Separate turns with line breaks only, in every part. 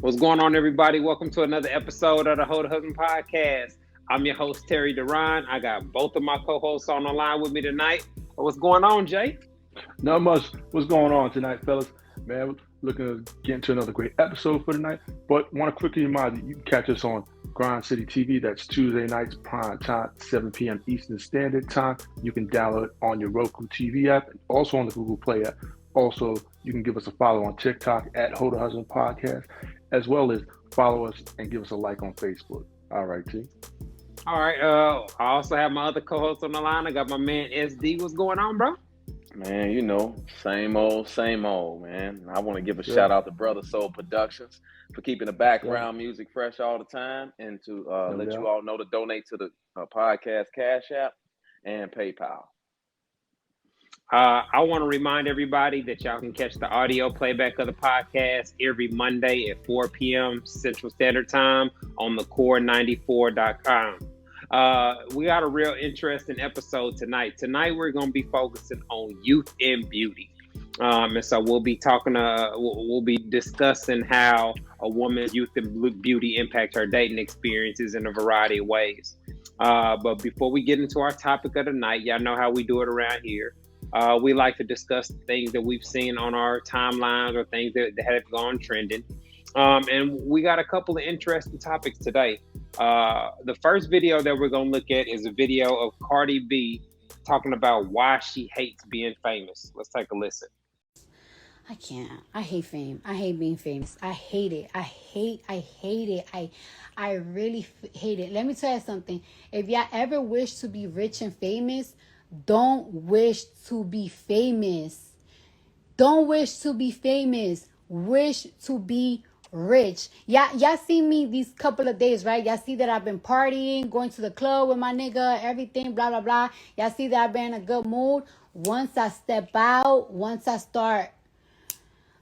What's going on, everybody? Welcome to another episode of the Hold Husband Podcast. I'm your host, Terry Duran. I got both of my co-hosts on the line with me tonight. What's going on, Jay?
Not much. What's going on tonight, fellas? Man, looking to get into another great episode for tonight. But want to quickly remind you, you can catch us on Grind City TV. That's Tuesday nights, prime time, 7 p.m. Eastern Standard Time. You can download it on your Roku TV app and also on the Google Play app. Also, you can give us a follow on TikTok at hoetohusbandpodcast, as well as follow us and give us a like on Facebook. All right, T.
All right. I also have my other co-host on the line. I got my man SD. What's going on, bro?
Man, same old, man. I want to give a shout out to Brother Soul Productions for keeping the background music fresh all the time, and to let you all know to donate to the podcast Cash App and PayPal.
I want to remind everybody that y'all can catch the audio playback of the podcast every Monday at 4 p.m. Central Standard Time on thecore94.com. We got a real interesting episode tonight. Tonight, we're going to be focusing on youth and beauty. And so we'll be talking, we'll be discussing how a woman's youth and beauty impact her dating experiences in a variety of ways. But before we get into our topic of the night, y'all know how we do it around here. We like to discuss things that we've seen on our timelines or things that have gone trending. And we got a couple of interesting topics today. The first video that we're going to look at is a video of Cardi B talking about why she hates being famous. Let's take a listen.
I can't. I hate fame. I hate being famous. I hate it. I hate it. I really hate it. Let me tell you something. If y'all ever wish to be rich and famous, don't wish to be famous. Don't wish to be famous. Wish to be rich. Y'all see me these couple of days, right? Y'all see that I've been partying, going to the club with my nigga, everything, blah, blah, blah. Y'all see that I've been in a good mood. Once I step out, once I start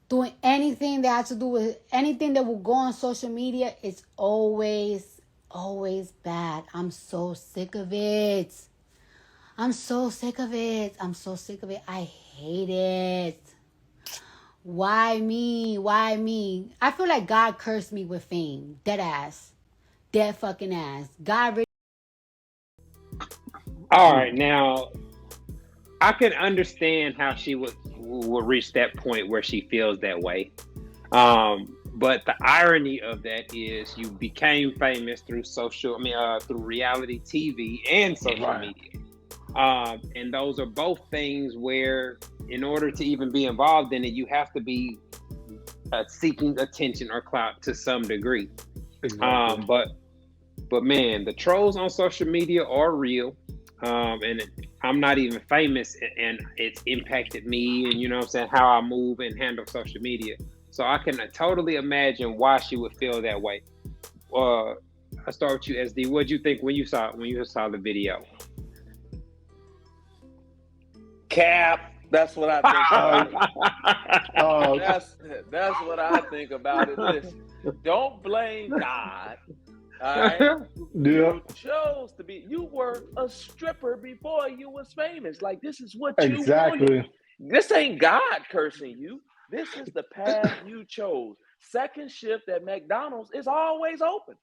doing anything that has to do with anything that will go on social media, it's always bad. I'm so sick of it. I hate it. Why me? I feel like God cursed me with fame. Dead ass. Dead fucking ass. God really.
All right, now I can understand how she would reach that point where she feels that way. But the irony of that is you became famous through through reality TV and social media. And those are both things where, in order to even be involved in it, you have to be seeking attention or clout to some degree. Exactly. But man, the trolls on social media are real. And I'm not even famous, and it's impacted me, and you know what I'm saying, how I move and handle social media. So I can totally imagine why she would feel that way. I start with you, SD. What did you think when you saw the video?
Cap. That's what I think about it. That's what I think about it. Listen, don't blame God. All right? You chose to be. You were a stripper before you was famous. Like, this is what you wanted. This ain't God cursing you. This is the path you chose. Second shift at McDonald's is always open.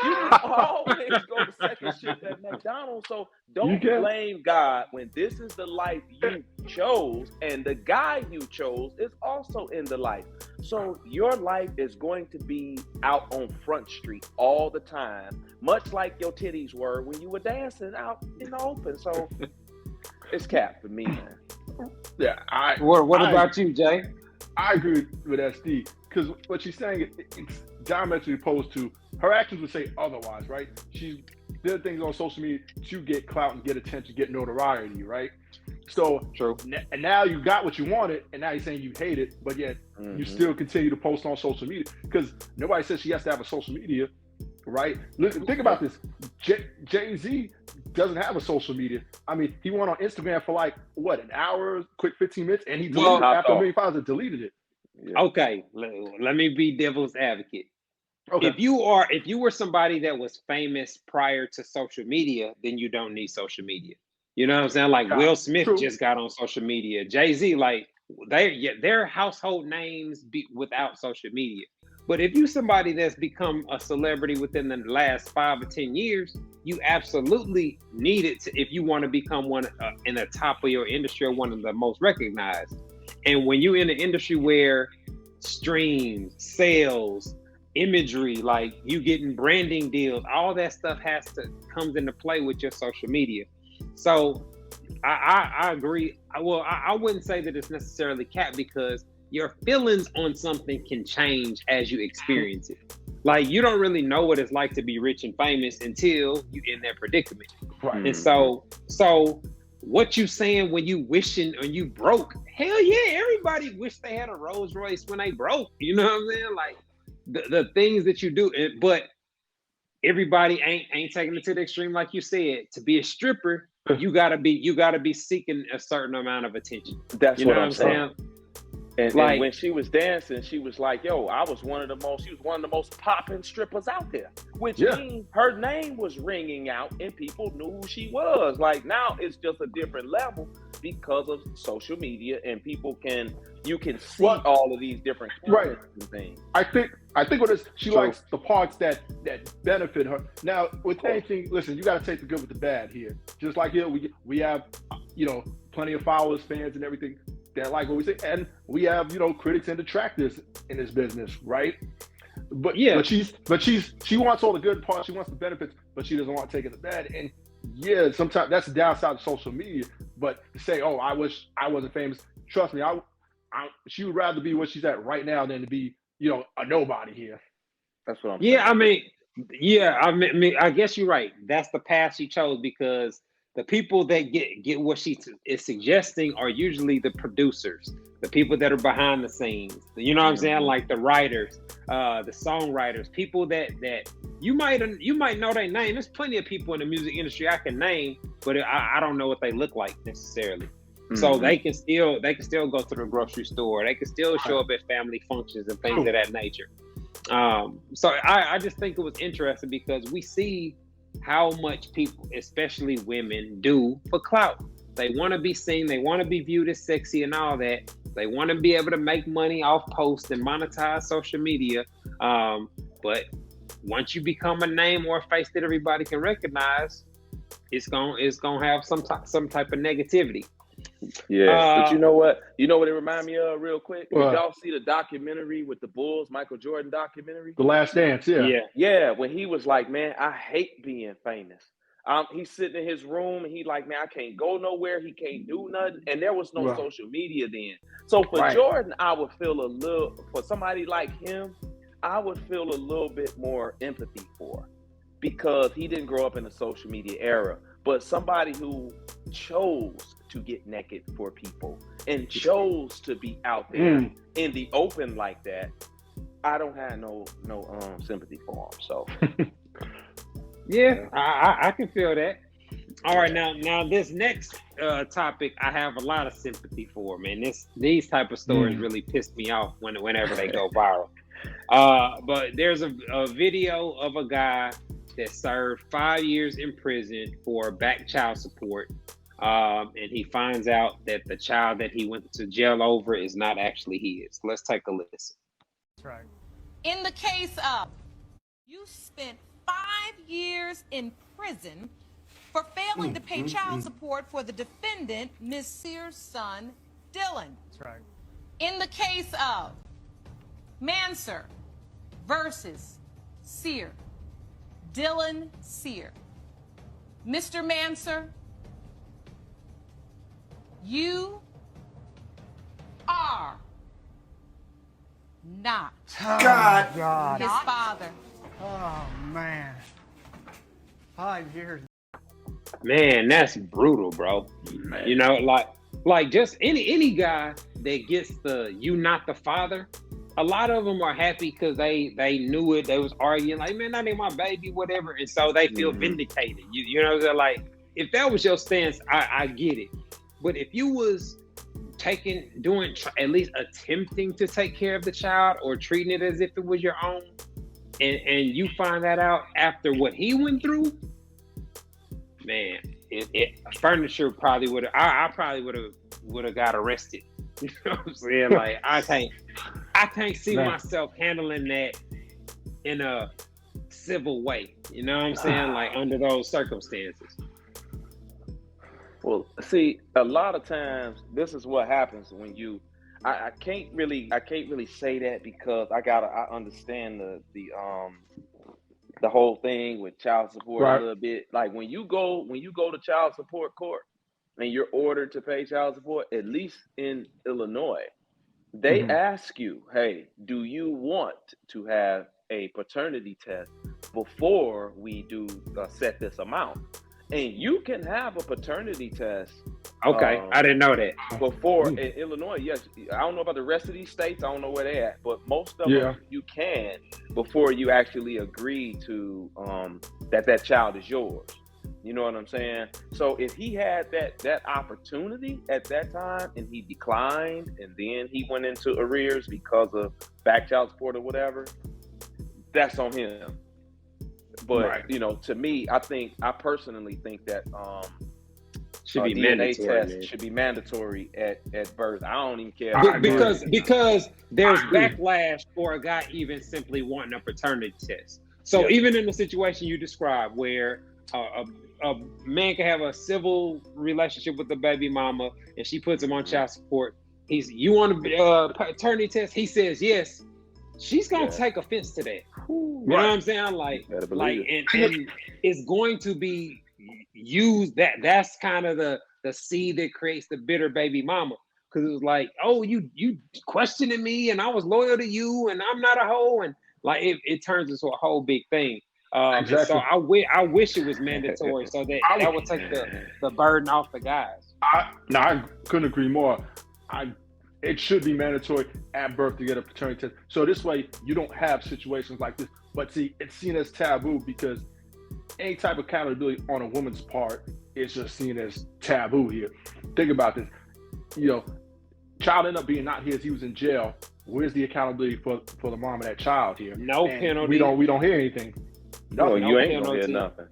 You can always go to second shift at McDonald's. So don't blame God when this is the life you chose, and the guy you chose is also in the life. So your life is going to be out on Front Street all the time, much like your titties were when you were dancing out in the open. So it's cap for me, man.
Yeah.
What about you, Jay?
I agree with SD, because what she's saying, it's diametrically opposed to her actions would say otherwise, right? She did things on social media to get clout and get attention, get notoriety, right? So
true.
And now you got what you wanted, and now you're saying you hate it, but yet you still continue to post on social media, because nobody says she has to have a social media, right? Listen, think about this. Jay-Z doesn't have a social media. I mean, he went on Instagram for like an hour, quick 15 minutes, and he deleted it after 1 million followers and deleted it.
Yeah. Okay, let me be devil's advocate.
Okay.
If you were somebody that was famous prior to social media, then you don't need social media. You know what I'm saying? Like Will Smith just got on social media. Jay-Z, like their household names without social media. But if you somebody that's become a celebrity within the last 5 or 10 years, you absolutely need it if you want to become one in the top of your industry or one of the most recognized. And when you're in an industry where streams, sales, imagery, like you getting branding deals, all that stuff comes into play with your social media. So I agree. I wouldn't say that it's necessarily capped, because your feelings on something can change as you experience it. Like, you don't really know what it's like to be rich and famous until you're in that predicament.
Right.
And so what you saying when you wishing or you broke? Hell yeah, everybody wish they had a Rolls Royce when they broke. You know what I'm saying? Like the things that you do, but everybody ain't taking it to the extreme, like you said. To be a stripper, you gotta be seeking a certain amount of attention.
That's
you know
what I'm saying. And when she was dancing, she was like, yo, she was one of the most popping strippers out there, which means her name was ringing out and people knew who she was. Like, now it's just a different level because of social media, and you can see all of these different
right
and things.
I think what is, she likes the parts that benefit her. Now, with anything, listen, you got to take the good with the bad here. Just like here, we have, plenty of followers, fans, and everything that like what we say, and we have, critics and detractors in this business, right? But she wants all the good parts, she wants the benefits, but she doesn't want to take in the bad. And yeah, sometimes that's the downside of social media. But to say, oh, I wish I wasn't famous, trust me, she would rather be where she's at right now than to be, a nobody here.
That's what I'm saying.
I guess you're right. That's the path she chose, because the people that get what she is suggesting are usually the producers, the people that are behind the scenes. You know what I'm saying? Like the writers, the songwriters, people that you might know their name. There's plenty of people in the music industry I can name, but I don't know what they look like necessarily. Mm-hmm. So they can still go to the grocery store. They can still show up at family functions and things of that nature. So I just think it was interesting, because we see how much people, especially women, do for clout. They want to be seen, they want to be viewed as sexy and all that. They want to be able to make money off posts and monetize social media. But once you become a name or a face that everybody can recognize, it's gonna have some type of negativity.
Yeah, but you know what it reminded me of real quick? Did y'all see the documentary with the Bulls, Michael Jordan documentary?
The Last Dance,
Yeah, when he was like, man, I hate being famous. He's sitting in his room and he like, man, I can't go nowhere. He can't do nothing. And there was no social media then. So for Jordan, I would feel for somebody like him, I would feel a little bit more empathy for, because he didn't grow up in the social media era. But somebody who chose to get naked for people and chose to be out there in the open like that, I don't have no sympathy for him. So
I can feel that. All right, now this next topic I have a lot of sympathy for, man. These type of stories really piss me off whenever they go viral. But there's a video of a guy that served 5 years in prison for back child support. And he finds out that the child that he went to jail over is not actually his. Let's take a listen.
That's right. In the case of, you spent 5 years in prison for failing to pay child support for the defendant, Ms. Sears' son, Dylan. That's right. In the case of Manser versus Sear, Dylan Sear. Mr. Manser, you are not his father.
Oh, man. 5 years.
Man, that's brutal, bro. Man. Like just any guy that gets the "you not the father," a lot of them are happy because they knew it. They was arguing like, man, that ain't my baby, whatever, and so they feel vindicated. You know what I'm saying? Like, if that was your stance, I get it. But if you was at least attempting to take care of the child or treating it as if it was your own, and you find that out after what he went through, man, furniture probably would have. I probably would have got arrested. You know what I'm saying? Like, I can't. I can't see
No.
myself handling that in a civil way. You know what I'm saying? Like under those circumstances.
Well, see, a lot of times this is what happens when you. I can't really say that because I understand the whole thing with child support
Right.
a little bit. Like when you go to child support court and you're ordered to pay child support, at least in Illinois, they ask you, hey, do you want to have a paternity test before we do set this amount? And you can have a paternity test.
Okay, I didn't know that.
Before in Illinois, yes. I don't know about the rest of these states. I don't know where they at, but most of them you can before you actually agree to that child is yours. You know what I'm saying? So if he had that opportunity at that time and he declined, and then he went into arrears because of back child support or whatever, that's on him. But you know, to me, I personally think that
should be
DNA
mandatory.
test should be mandatory at birth. I don't even care
because there's backlash for a guy even simply wanting a paternity test. So even in the situation you described, where a man can have a civil relationship with the baby mama and she puts him on child support, you want a paternity test? He says yes. She's gonna take offense to that. You know what I'm saying? Like and it's going to be used that's kind of the seed that creates the bitter baby mama. Because it was like, oh, you questioning me and I was loyal to you and I'm not a hoe, and like it turns into a whole big thing.
Exactly.
So I wish it was mandatory so that would take the burden off the guys.
I couldn't agree more. It should be mandatory at birth to get a paternity test. So this way you don't have situations like this. But see, it's seen as taboo because any type of accountability on a woman's part is just seen as taboo here. Think about this. You know, child ended up being not his. He was in jail. Where's the accountability for the mom of that child here?
No penalty.
We don't hear anything.
No, you ain't gonna hear nothing.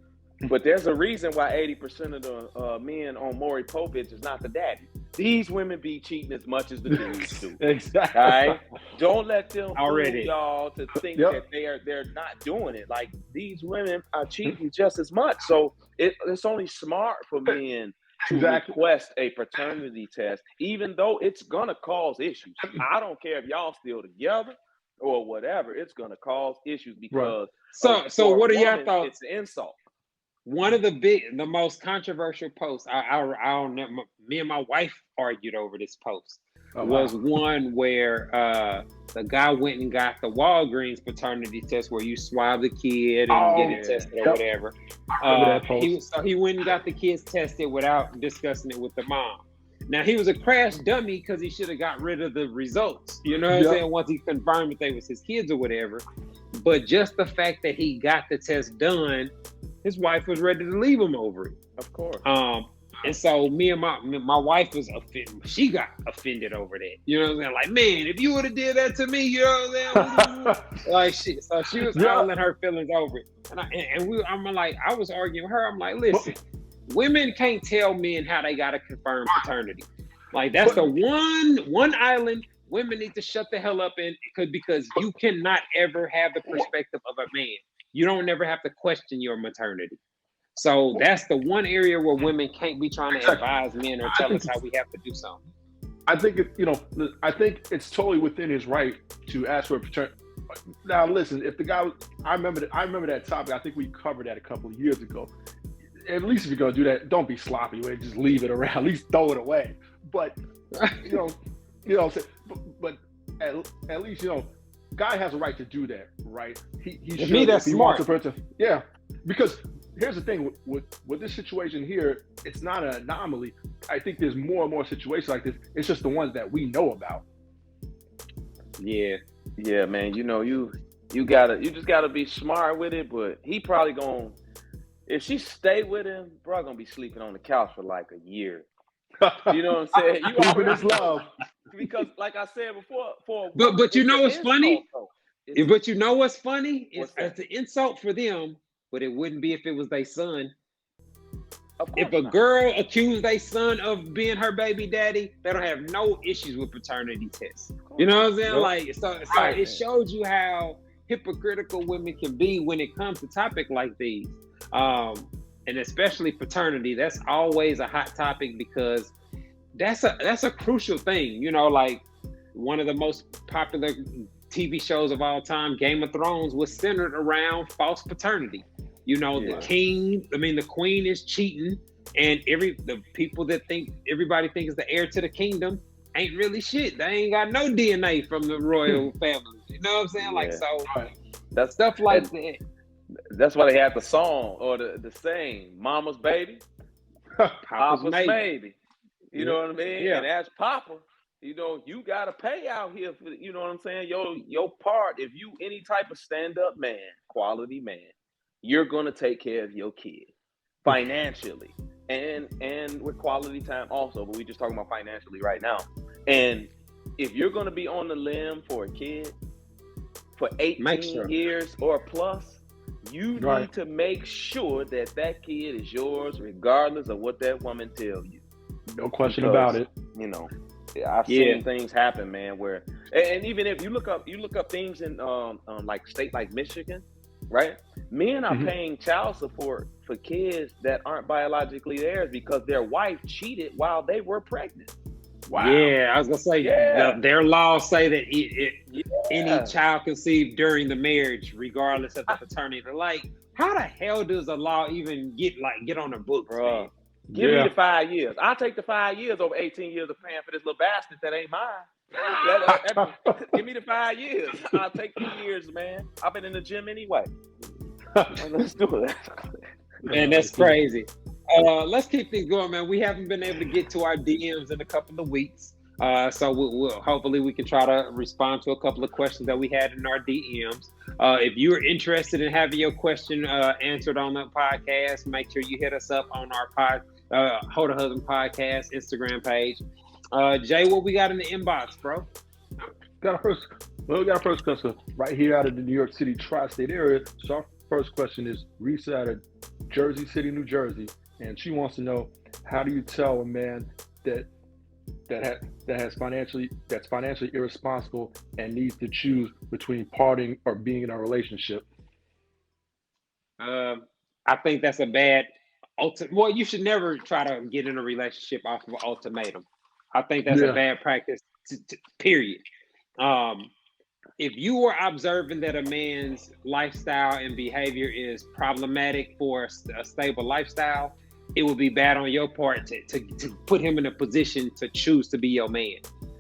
But there's a reason why 80% of the men on Maury Povich is not the daddy. These women be cheating as much as the dudes do.
Exactly.
All right? Don't let them fool y'all to think that they're not doing it. Like, these women are cheating just as much. So it's only smart for men to request a paternity test, even though it's gonna cause issues. I don't care if y'all still together or whatever. It's gonna cause issues because
so what are your thoughts?
It's an insult.
One of the most controversial posts, me and my wife argued over this post, was one where the guy went and got the Walgreens paternity test where you swab the kid and get it tested or whatever. He went and got the kids tested without discussing it with the mom. Now, he was a crash dummy because he should have got rid of the results, you know what I'm saying, once he confirmed that they was his kids or whatever. But just the fact that he got the test done, his wife was ready to leave him over it.
Of course.
And so me and my wife was offended. She got offended over that. You know what I'm saying? Like, man, if you would have did that to me, you know what I'm saying? So she was howling her feelings over it. I was arguing with her. I'm like, listen, women can't tell men how they gotta confirm paternity. Like, that's the one island women need to shut the hell up in, because you cannot ever have the perspective of a man. You don't never have to question your maternity. So that's the one area where women can't be trying to advise men or tell us how we have to do something.
I think I think it's totally within his right to ask for a paternity. Now listen, if the guy, I remember that topic. I think we covered that a couple of years ago. At least if you're gonna do that, don't be sloppy with it. Just leave it around. At least throw it away. But but at least guy has a right to do that, right? He should.
Me, that's smart.
Because here's the thing with this situation here, it's not an anomaly. I think there's more and more situations like this. It's just the ones that we know about.
Yeah, man. You just gotta be smart with it. But he probably gonna, if she stay with him, bro, gonna be sleeping on the couch for like a year. You know what I'm saying? You
already this love.
Because, like I said before,
but you know what's funny? But you know what's funny? It's an insult for them, but it wouldn't be if it was their son. If a girl accused their son of being her baby daddy, they don't have no issues with paternity tests. You know what I'm saying?
Yep.
Like, so it shows you how hypocritical women can be when it comes to topics like these. And especially paternity, that's always a hot topic because that's a crucial thing. You know, like one of the most popular TV shows of all time, Game of Thrones, was centered around false paternity. You know, the queen is cheating, and the people that everybody thinks is the heir to the kingdom ain't really shit. They ain't got no DNA from the royal family. You know what I'm saying? Like, so
that's
stuff like that.
That's why they had the song or the saying, "Mama's baby, Papa's maybe." You know what I mean?
Yeah.
And as Papa, you know, you gotta pay out here for, you know what I'm saying? Your part. If you any type of stand-up man, quality man, you're gonna take care of your kid financially and with quality time also. But we just talking about financially right now. And if you're gonna be on the limb for a kid for 18 years or plus, you need to make sure that kid is yours, regardless of what that woman tells you.
No question about it.
You know, I've seen things happen, man. Where and even if you look up things in like state like Michigan, right? Men are paying child support for kids that aren't biologically theirs because their wife cheated while they were pregnant.
Wow. Yeah, I was gonna say their laws say that any child conceived during the marriage, regardless of the paternity. Like, how the hell does a law even get on the books, bro?
Give me the 5 years. I'll take the 5 years over 18 years of paying for this little bastard that ain't mine. Give me the 5 years. I'll take 2 years, man. I've been in the gym anyway. Let's do it.
Man, that's crazy. Let's keep things going, man. We haven't been able to get to our DMs in a couple of weeks. So we'll hopefully we can try to respond to a couple of questions that we had in our DMs. If you're interested in having your question answered on the podcast, make sure you hit us up on our Hold a Husband Podcast Instagram page. Jay, what we got in the inbox, bro?
We got our first question right here out of the New York City tri-state area. So our first question is Risa out of Jersey City, New Jersey, and she wants to know, how do you tell a man that's financially irresponsible and needs to choose between parting or being in a relationship?
I think that's a bad well, you should never try to get in a relationship off of an ultimatum. I think that's a bad practice, period. If you were observing that a man's lifestyle and behavior is problematic for a stable lifestyle, it would be bad on your part to put him in a position to choose to be your man.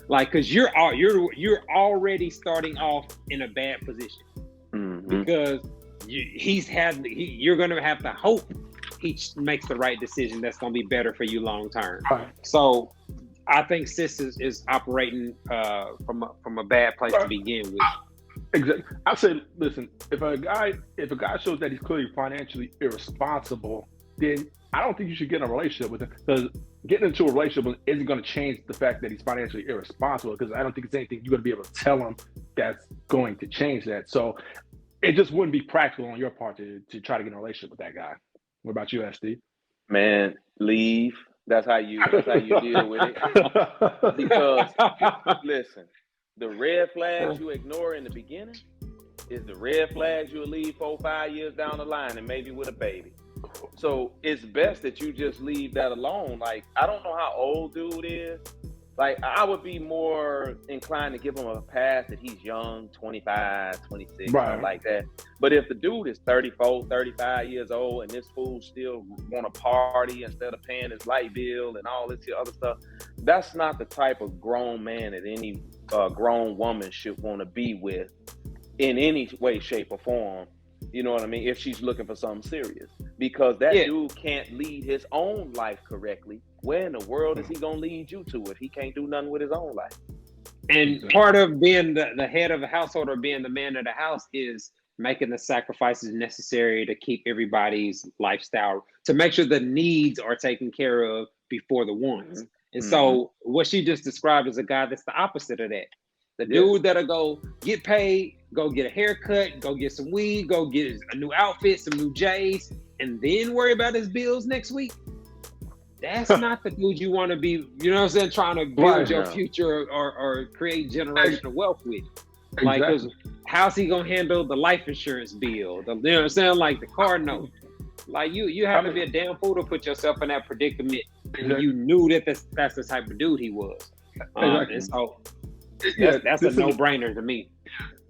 Like, because you're already starting off in a bad position because you're going to have to hope he makes the right decision that's going to be better for you long term. Right. So I think sis is operating from a bad place to begin with.
Exactly. I say, listen, if a guy shows that he's clearly financially irresponsible, then I don't think you should get in a relationship with him, because getting into a relationship isn't going to change the fact that he's financially irresponsible, because I don't think it's anything you're going to be able to tell him that's going to change that. So it just wouldn't be practical on your part to try to get in a relationship with that guy. What about you, SD?
Man, leave. That's how you deal with it. Because listen, the red flags you ignore in the beginning is the red flags you'll leave 4 or 5 years down the line, and maybe with a baby. So it's best that you just leave that alone. Like, I don't know how old dude is. Like, I would be more inclined to give him a pass that he's young, 25, 26, something like that. But if the dude is 34, 35 years old and this fool still want to party instead of paying his light bill and all this other stuff, that's not the type of grown man that any grown woman should want to be with in any way, shape, or form. You know what I mean? If she's looking for something serious. Because that dude can't lead his own life correctly. Where in the world is he going to lead you to if he can't do nothing with his own life?
And part of being the head of the household or being the man of the house is making the sacrifices necessary to keep everybody's lifestyle, to make sure the needs are taken care of before the wants. And so what she just described is a guy that's the opposite of that. The dude that'll go get paid, go get a haircut, go get some weed, go get a new outfit, some new J's, and then worry about his bills next week. that's not the dude you want to be, you know what I'm saying, trying to build your future or create generational wealth with. Like, because how's he going to handle the life insurance bill? You know what I'm saying? Like the car note. Like, you have to be a damn fool to put yourself in that predicament. And you knew that that's the type of dude he was. And so that's a no-brainer to me.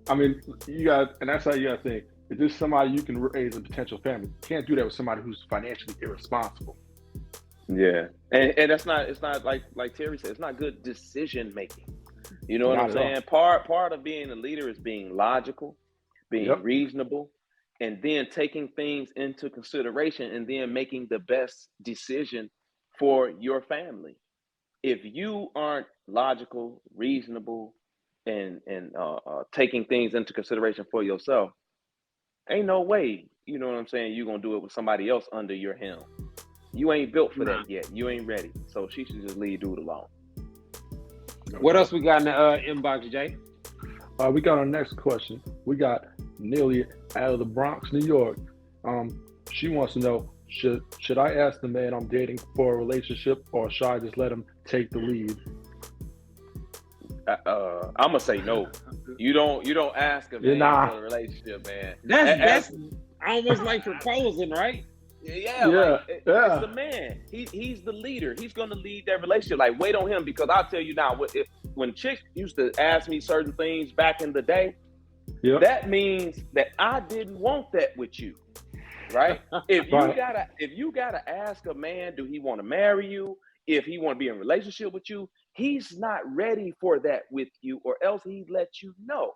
I mean, and that's how you got to think. Is this somebody you can raise a potential family? You can't do that with somebody who's financially irresponsible.
Yeah, and it's not like Terry said, it's not good decision making. You know what I'm saying? Part of being a leader is being logical, being reasonable, and then taking things into consideration and then making the best decision for your family. If you aren't logical, reasonable, and taking things into consideration for yourself, ain't no way, you know what I'm saying, you're going to do it with somebody else under your helm. You ain't built for that yet. You ain't ready. So she should just leave dude alone.
What else we got in the inbox, Jay?
We got our next question. We got Neely out of the Bronx, New York. She wants to know, should I ask the man I'm dating for a relationship, or should I just let him take the lead?
I'm gonna say no. You don't ask a man for a relationship, man.
That's almost like proposing, right?
Yeah. It's the man. He's the leader. He's gonna lead that relationship. Like, wait on him, because I'll tell you now, when chicks used to ask me certain things back in the day, that means that I didn't want that with you, right? If you gotta ask a man, do he want to marry you? If he want to be in a relationship with you, he's not ready for that with you, or else he'd let you know,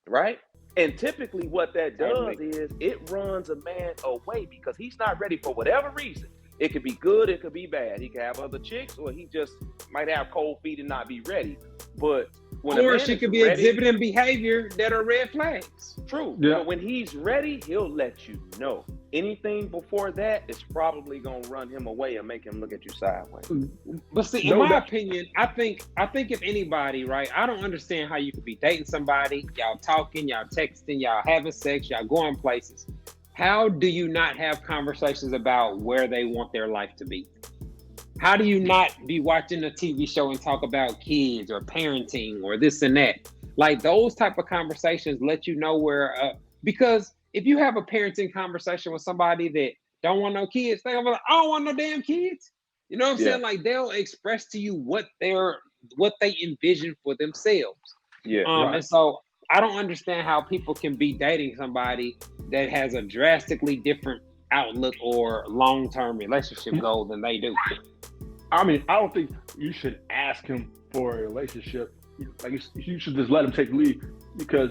right? And typically what that does is it runs a man away, because he's not ready for whatever reason. It could be good, it could be bad. He could have other chicks, or he just might have cold feet and not be ready. But
or she could be exhibiting behavior that are red flags.
True. But when he's ready, he'll let you know. Anything before that is probably gonna run him away and make him look at you sideways.
But see, in my opinion, I think if anybody, right, I don't understand how you could be dating somebody, y'all talking, y'all texting, y'all having sex, y'all going places. How do you not have conversations about where they want their life to be? How do you not be watching a TV show and talk about kids or parenting or this and that? Like, those type of conversations let you know where, because if you have a parenting conversation with somebody that don't want no kids, they're like, I don't want no damn kids. You know what I'm saying? Like, they'll express to you what they envision for themselves. And so I don't understand how people can be dating somebody that has a drastically different outlook or long-term relationship goal than they do.
I mean, I don't think you should ask him for a relationship. Like, you should just let him take the lead, because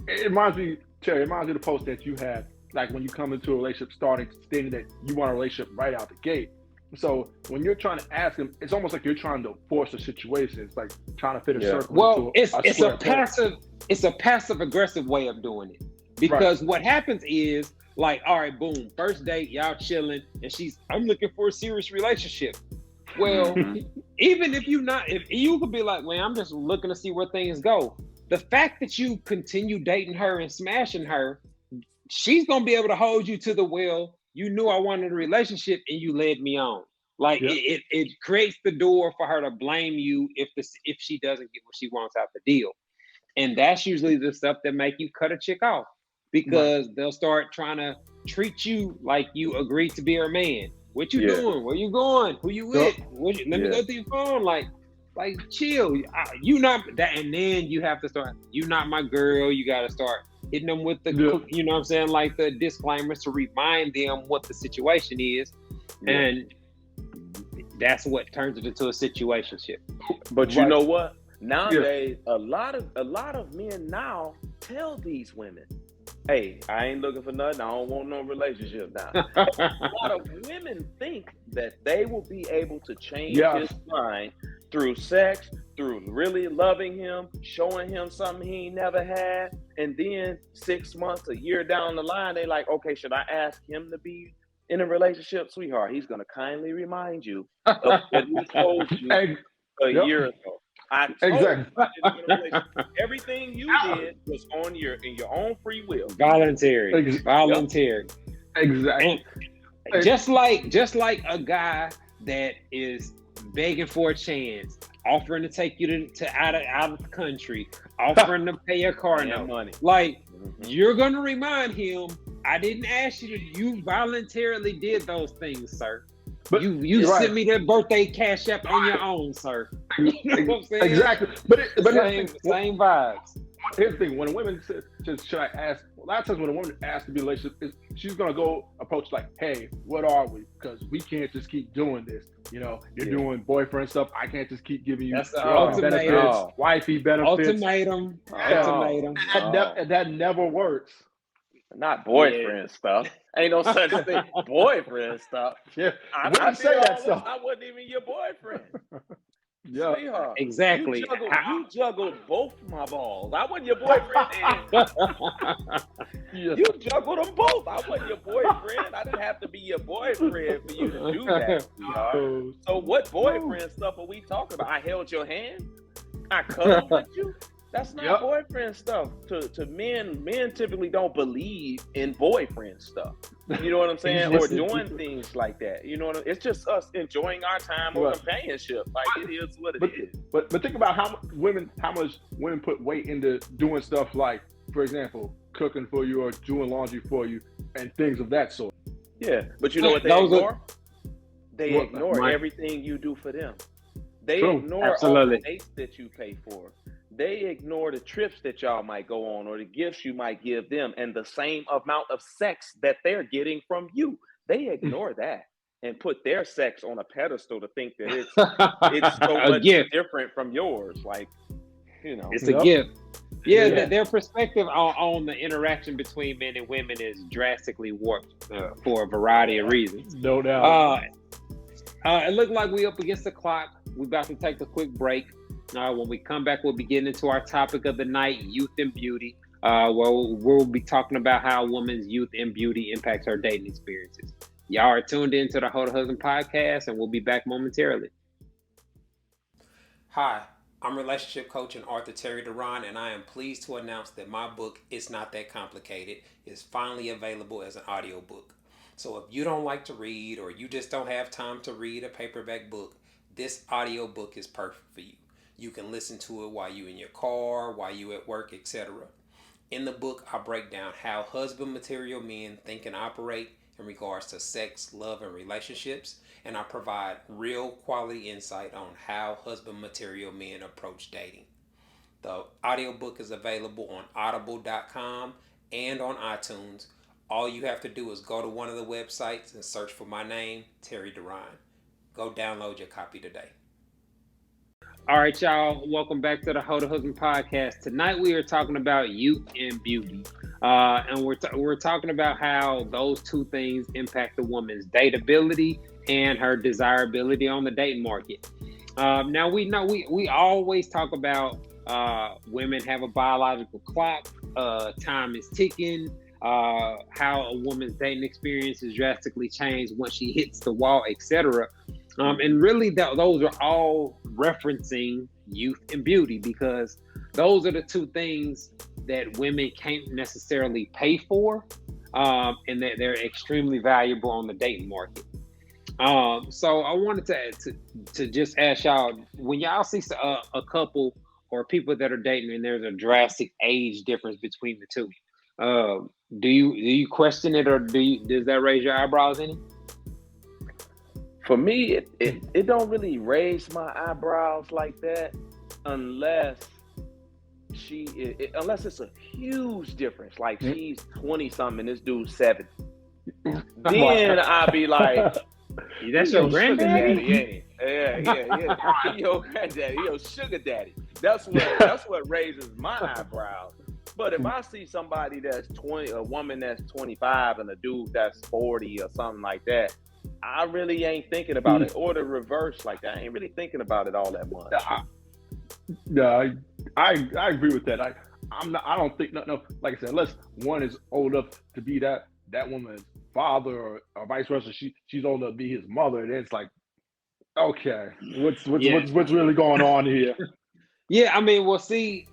it reminds me, Terry, of the post that you had, like, when you come into a relationship stating that you want a relationship right out the gate. So when you're trying to ask him, it's almost like you're trying to force a situation. It's like trying to fit a circle.
Well, it's a passive aggressive way of doing it, because what happens is, like, all right, boom, first date, y'all chilling, and I'm looking for a serious relationship. Well, even if you could be like, well, I'm just looking to see where things go. The fact that you continue dating her and smashing her, she's going to be able to hold you to the well. You knew I wanted a relationship and you led me on. Like, it creates the door for her to blame you if she doesn't get what she wants out the deal. And that's usually the stuff that make you cut a chick off, because they'll start trying to treat you like you agreed to be her man. What you doing? Where you going? Who you with? Let me go through your phone. Like chill. You not that, and then you have to start. You not my girl. You got to start hitting them with the, you know what I'm saying, like the disclaimers to remind them what the situation is, and that's what turns it into a situationship.
But you know what? Nowadays, a lot of men now tell these women, hey, I ain't looking for nothing. I don't want no relationship now. A lot of women think that they will be able to change his mind through sex, through really loving him, showing him something he never had. And then 6 months, a year down the line, they like, okay, should I ask him to be in a relationship? Sweetheart, he's going to kindly remind you of what he told you a year ago. I told you, everything you did was in your own free will.
Voluntary.
Exactly.
And just like a guy that is begging for a chance, offering to take you to out of the country, offering to pay your car note,
money.
like you're gonna remind him, I didn't ask you to. You voluntarily did those things, sir. But you sent
right.
me that birthday cash app on your own, sir. You know what I'm saying?
Exactly. But
same vibes.
Here's the thing: when a woman says, "Should I ask?" A lot of times, when a woman asks to be in a relationship, she's gonna go approach like, "Hey, what are we? Because we can't just keep doing this. You know, you're doing boyfriend stuff. I can't just keep giving you benefits, wifey benefits."
Ultimatum.
That never works.
Not boyfriend stuff. Ain't no such thing. Boyfriend stuff.
Yeah,
I say that stuff. I wasn't even your boyfriend.
Yeah,
sweetheart,
exactly.
You juggled both my balls. I wasn't your boyfriend. You juggled them both. I wasn't your boyfriend. I didn't have to be your boyfriend for you to do that, sweetheart. So what boyfriend stuff are we talking about? I held your hand. I cuddled with you. That's not boyfriend stuff. To men typically don't believe in boyfriend stuff. You know what I'm saying? Or doing things like that. You know it's just us enjoying our time or companionship. Like it is what it is.
But think about how much women put weight into doing stuff like, for example, cooking for you or doing laundry for you and things of that sort.
Yeah, but you know what they ignore? They ignore everything you do for them. They ignore all the dates that you pay for. They ignore the trips that y'all might go on or the gifts you might give them and the same amount of sex that they're getting from you. They ignore that and put their sex on a pedestal to think that it's so much different from yours. Like, you know.
It's a gift. Yeah. Their perspective on the interaction between men and women is drastically warped for a variety of reasons.
No doubt.
It looked like we up against the clock. We're about to take a quick break. When we come back, we'll be getting into our topic of the night, youth and beauty. We'll be talking about how a woman's youth and beauty impacts her dating experiences. Y'all are tuned into the Hold a Husband podcast, and we'll be back momentarily. Hi, I'm relationship coach and author Terry Duran, and I am pleased to announce that my book, It's Not That Complicated, is finally available as an audiobook. So if you don't like to read or you just don't have time to read a paperback book, this audiobook is perfect for you. You can listen to it while you're in your car, while you're at work, etc. In the book, I break down how husband material men think and operate in regards to sex, love, and relationships, and I provide real quality insight on how husband material men approach dating. The audiobook is available on audible.com and on iTunes. All you have to do is go to one of the websites and search for my name, Terry Duran. Go download your copy today. All right, y'all. Welcome back to the Hold a Husband podcast. Tonight we are talking about youth and beauty, and we're talking about how those two things impact a woman's dateability and her desirability on the dating market. Now we know we always talk about women have a biological clock, time is ticking, how a woman's dating experience is drastically changed once she hits the wall, etc. And really, those are all referencing youth and beauty because those are the two things that women can't necessarily pay for, and that they're extremely valuable on the dating market. So I wanted to just ask y'all, when y'all see a couple or people that are dating and there's a drastic age difference between the two, do you question it or does that raise your eyebrows any?
For me, it don't really raise my eyebrows like that unless unless it's a huge difference. Like she's 20 something and this dude's 70. Then I'll be like,
that's your granddaddy?
Yeah. He your granddaddy, he your sugar daddy. That's what raises my eyebrows. But if I see somebody that's 20, a woman that's 25 and a dude that's 40 or something like that, I really ain't thinking about it. Or the reverse like that. I ain't really thinking about it all that much.
I agree with that. I don't think no. Like I said, unless one is old enough to be that woman's father or vice versa, she's old enough to be his mother. And it's like, okay, what's really going on here?
Yeah, I mean, well, see,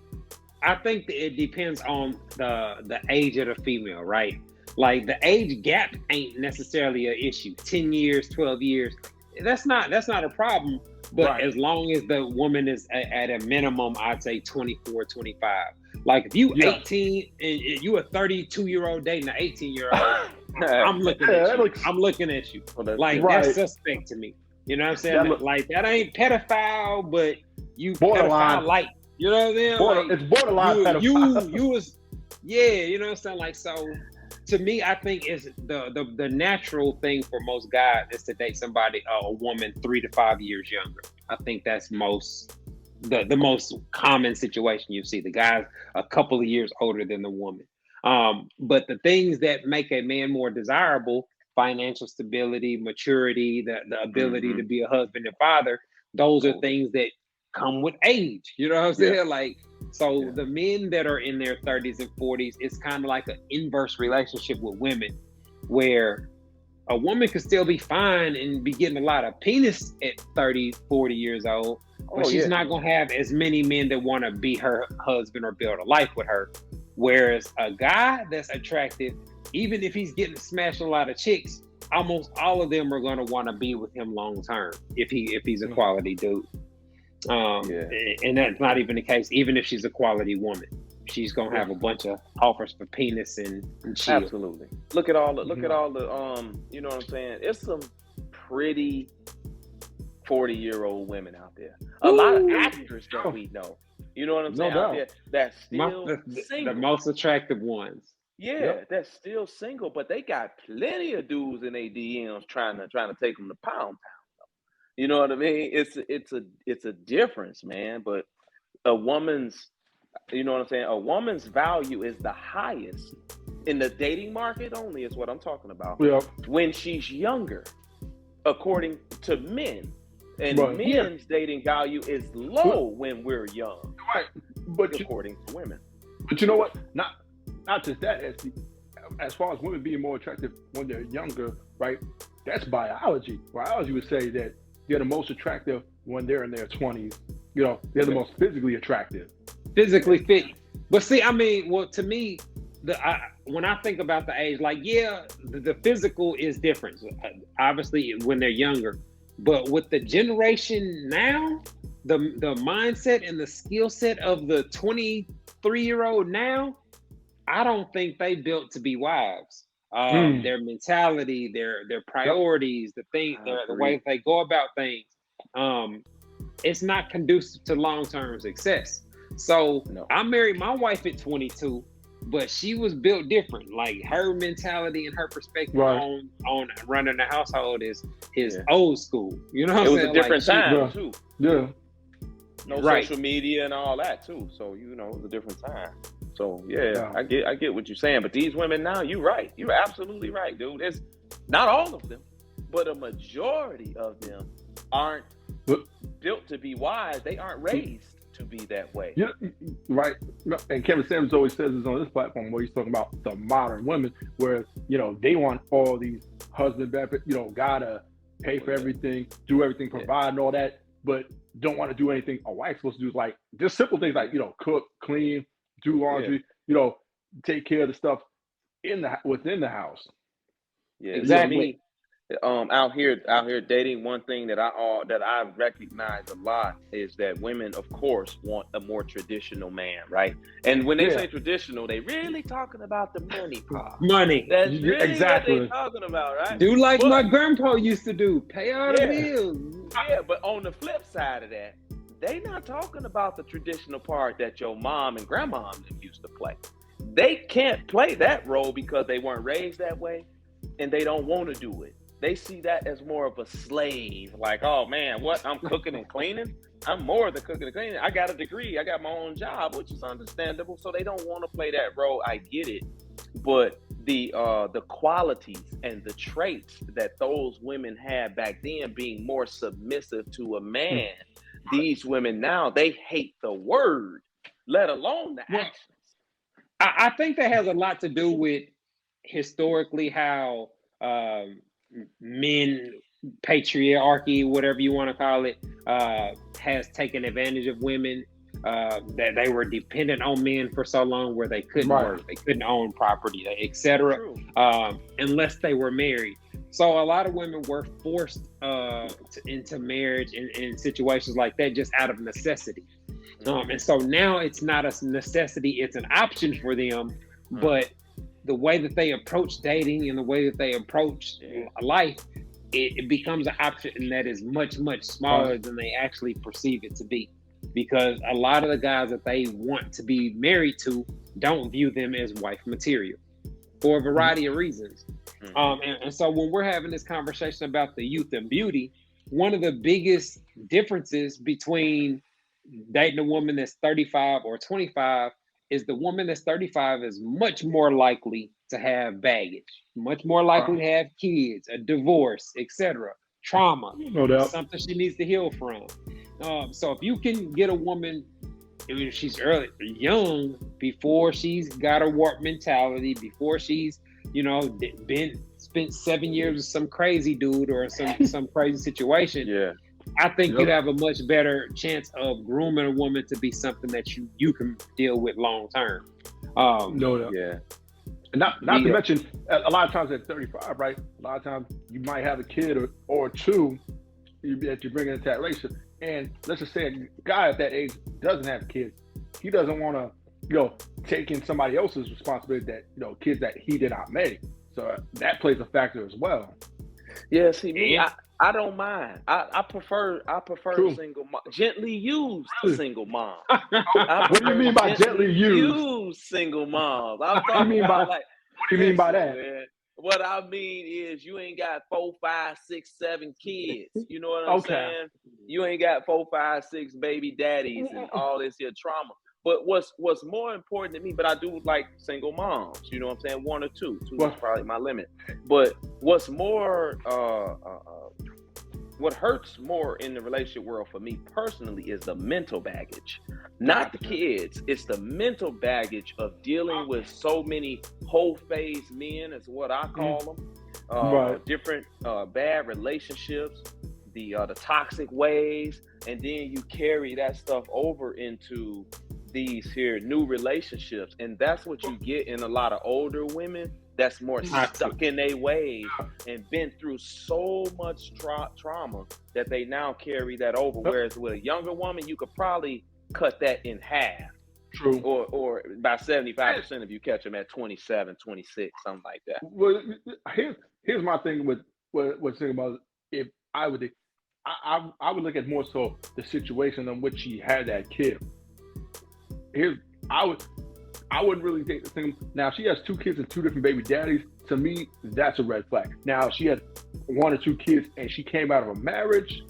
I think that it depends on the age of the female, right? Like the age gap ain't necessarily an issue. 10 years, 12 years, that's not a problem. But
Right.
as long as the woman is at a minimum, I'd say 24, 25. Like if you
Yeah.
18 and you a 32-year-old dating an 18-year-old, I'm looking at you. I'm looking at you. Like
Right.
that's suspect to me. You know what I'm saying? Like that ain't pedophile, but you
Borderline.
pedophile like. You know what I'm saying?
It's borderline pedophile.
You was, yeah. You know what I'm saying? Like so. To me, I think it's the natural thing for most guys is to date somebody, a woman 3 to 5 years younger. I think that's the most common situation you see. The guy's a couple of years older than the woman. But the things that make a man more desirable, financial stability, maturity, the ability to be a husband and father, those are things that come with age. You know what I'm saying? Like, so the men that are in their 30s and 40s, it's kind of like an inverse relationship with women, where a woman could still be fine and be getting a lot of penis at 30, 40 years old, but she's not going to have as many men that want to be her husband or build a life with her. Whereas a guy that's attractive, even if he's getting smashed a lot of chicks, almost all of them are going to want to be with him long term if he's a quality dude. And that's not even the case. Even if she's a quality woman, she's gonna have a bunch of offers for penis and shit.
Absolutely. Look at all the you know what I'm saying? It's some pretty 40-year-old women out there. A lot of actors that we know. You know what I'm saying? Out there that's still single.
The most attractive ones.
Yeah, that's still single, but they got plenty of dudes in their DMs trying to take them to pound. You know what I mean? It's a difference, man. But a woman's, you know what I'm saying? A woman's value is the highest in the dating market only is what I'm talking about.
Yeah.
When she's younger, according to men. And men's dating value is low when we're young.
Right. But
according to women.
But you know what? Not just that, as far as women being more attractive when they're younger, right? That's biology. Biology would say that they're the most attractive when they're in their 20s. You know, they're the most physically attractive.
Physically fit. But see, I mean, well, to me, when I think about the age, like, the physical is different. Obviously, when they're younger. But with the generation now, the mindset and the skill set of the 23-year-old now, I don't think they built to be wives. Their mentality, their priorities, the way they go about things, it's not conducive to long-term success. So I married my wife at 22, but she was built different. Like her mentality and her perspective on running the household is old school. You know what I'm saying?
It was a different time too.
Yeah.
No social media and all that too. So you know, it was a different time. So I get what you're saying. But these women now, you're right. You're absolutely right, dude. It's not all of them, but a majority of them aren't built to be wise. They aren't raised to be that way.
Yeah, right. And Kevin Samuels always says this on this platform where he's talking about the modern women, where they want all these husband benefits. Gotta pay for everything, do everything, provide and all that, but don't want to do anything a wife's supposed to do. Like just simple things like cook, clean, do laundry, take care of the stuff within the house.
Yeah, exactly. Out here dating, one thing that I recognize a lot is that women, of course, want a more traditional man, right? And when they say traditional, they really talking about the money part.
Money.
That's really exactly what they're talking about, right?
Do like my grandpa used to do. Pay all the bills.
Yeah, but on the flip side of that, they not talking about the traditional part that your mom and grandma used to play. They can't play that role because they weren't raised that way, and they don't want to do it. They see that as more of a slave. Like, oh man, what? I'm cooking and cleaning? I'm more than cooking and cleaning. I got a degree. I got my own job, which is understandable. So they don't want to play that role. I get it. But the qualities and the traits that those women had back then, being more submissive to a man, these women now, they hate the word, let alone the actions.
I think that has a lot to do with historically how men, patriarchy, whatever you want to call it, has taken advantage of women, that they were dependent on men for so long where they couldn't work, they couldn't own property, etc., unless they were married. So a lot of women were forced into marriage in situations like that just out of necessity. And so now it's not a necessity, it's an option for them. But the way that they approach dating and the way that they approach life, it becomes an option that is much, much smaller than they actually perceive it to be. Because a lot of the guys that they want to be married to don't view them as wife material for a variety of reasons. And so when we're having this conversation about the youth and beauty, one of the biggest differences between dating a woman that's 35 or 25 is the woman that's 35 is much more likely to have baggage, much more likely to have kids, a divorce, etc., trauma,
no doubt,
something she needs to heal from. So if you can get a woman, if she's young, before she's got a warped mentality, before she's spent 7 years with some crazy dude or some crazy situation, I think you have a much better chance of grooming a woman to be something that you can deal with long term.
No doubt. Yeah. And not to mention, a lot of times at 35, right? A lot of times you might have a kid or two that you're bringing into that relationship. And let's just say a guy at that age doesn't have kids. He doesn't want to, take in somebody else's responsibility that, kids that he did not make. So that plays a factor as well.
Yeah, see, me, I don't mind. I prefer single mom. Gently used single mom.
What do you mean by gently used?
Single moms. What
do you mean by that?
Man, what I mean is you ain't got 4, 5, 6, 7 kids. You know what I'm saying? You ain't got 4, 5, 6 baby daddies and all this here trauma. But what's more important to me, but I do like single moms, you know what I'm saying? 1 or 2. 2 is probably my limit. But what's more, what hurts more in the relationship world for me personally is the mental baggage. Not the kids. It's the mental baggage of dealing with so many whole phase men, is what I call them. Different bad relationships, the toxic ways, and then you carry that stuff over into these here new relationships, and that's what you get in a lot of older women that's more stuck in their ways and been through so much trauma that they now carry that over. Whereas with a younger woman, you could probably cut that in half.
True.
Or about 75% of you catch them at 27, 26, something like that.
Well, here's my thing with what's thinking about. If I would look at more so the situation in which she had that kid. I wouldn't really take the thing. Now, if she has 2 kids and 2 different baby daddies, to me, that's a red flag. Now, if she has 1 or 2 kids and she came out of a marriage,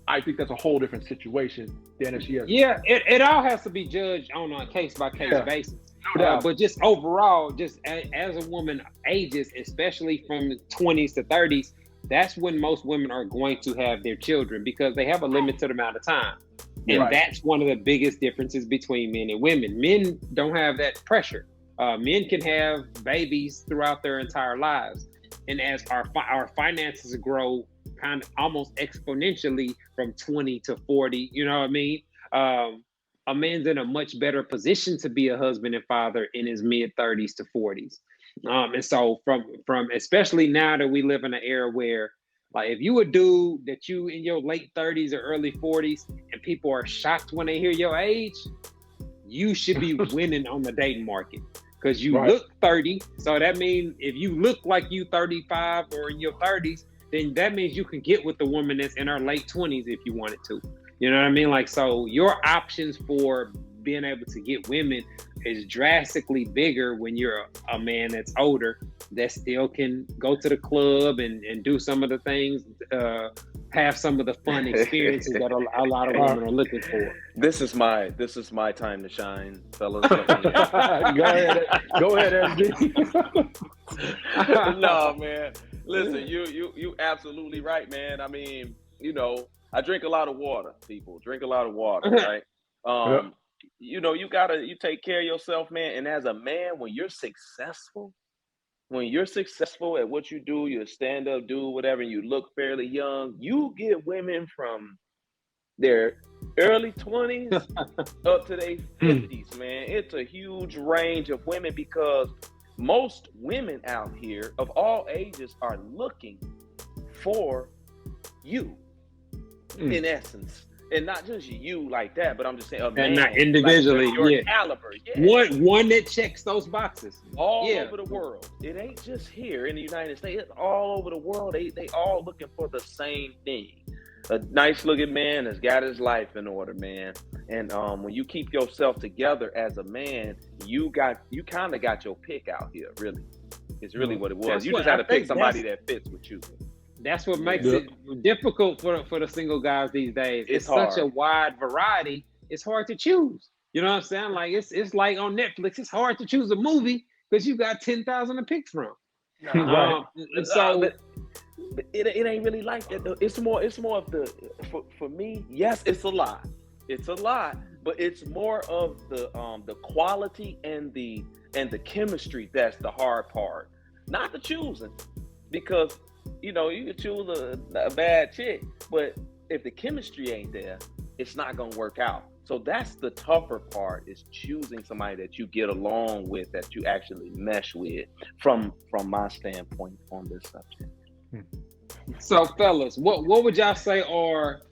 I think that's a whole different situation than if she has.
Yeah, it all has to be judged on a case-by-case basis. But just overall, just as a woman ages, especially from the 20s to 30s, that's when most women are going to have their children because they have a limited amount of time. And that's one of the biggest differences between men and women. Men don't have that pressure. Men can have babies throughout their entire lives. And as our finances grow kind of almost exponentially from 20 to 40, you know what I mean? A man's in a much better position to be a husband and father in his mid 30s to 40s. And so from especially now that we live in an era where, like, if you a dude that you in your late 30s or early 40s and people are shocked when they hear your age, you should be winning on the dating market because you look 30. So that means if you look like you 35 or in your 30s, then that means you can get with the woman that's in her late 20s if you wanted to. You know what I mean? Like, so your options for being able to get women is drastically bigger when you're a man that's older that still can go to the club and do some of the things, have some of the fun experiences that a lot of women are looking for.
This is my time to shine, fellas.
Go ahead, MD.
No, man. Listen, you absolutely right, man. I mean, I drink a lot of water, people. Drink a lot of water, right? You take care of yourself, man. And as a man, when you're successful at what you do, you're a stand-up dude, whatever, and you look fairly young, you get women from their early 20s up to their 50s, man. It's a huge range of women because most women out here of all ages are looking for you, in essence. And not just you like that, but I'm just saying a man,
and not individually,
like your
yeah.
caliber. Yeah.
One that checks those boxes.
All over the world. It ain't just here in the United States. It's all over the world. They all looking for the same thing. A nice looking man has got his life in order, man. And when you keep yourself together as a man, you kind of got your pick out here. Really, it's really what it was.
That's
You
what
just had
I
to pick
think
somebody that fits with you.
That's what makes it difficult for the single guys these days. It's such a wide variety. It's hard to choose. You know what I'm saying? Like it's like on Netflix. It's hard to choose a movie because you got 10,000 to pick from.
Right.
And so
but it ain't really like that. It's more of the for me. Yes, it's a lot. It's a lot, but it's more of the quality and the chemistry that's the hard part, not the choosing, because you can choose a bad chick, but if the chemistry ain't there, it's not gonna work out. So that's the tougher part, is choosing somebody that you get along with, that you actually mesh with, from my standpoint on this subject.
So fellas, what would y'all say are